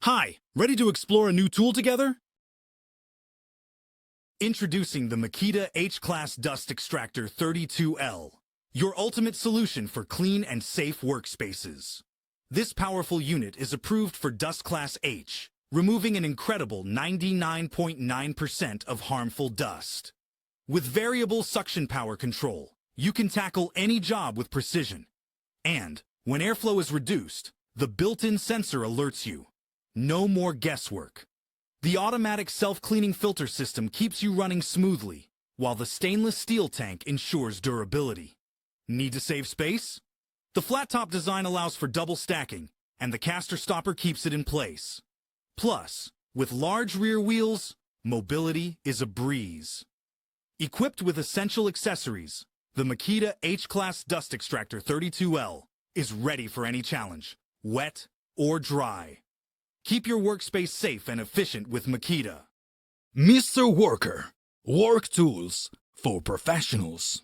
Hi, ready to explore a new tool together? Introducing the Makita H-Class Dust Extractor 32L, your ultimate solution for clean and safe workspaces. This powerful unit is approved for Dust Class H, removing an incredible 99.9% of harmful dust. With variable suction power control, you can tackle any job with precision. And, when airflow is reduced, the built-in sensor alerts you. No more guesswork. The automatic self-cleaning filter system keeps you running smoothly, while the stainless steel tank ensures durability. Need to save space? The flat-top design allows for double stacking, and the caster stopper keeps it in place. Plus, with large rear wheels, mobility is a breeze. Equipped with essential accessories, the Makita H-Class Dust Extractor 32L is ready for any challenge, wet or dry. Keep your workspace safe and efficient with Makita. Mr. Worker, work tools for professionals.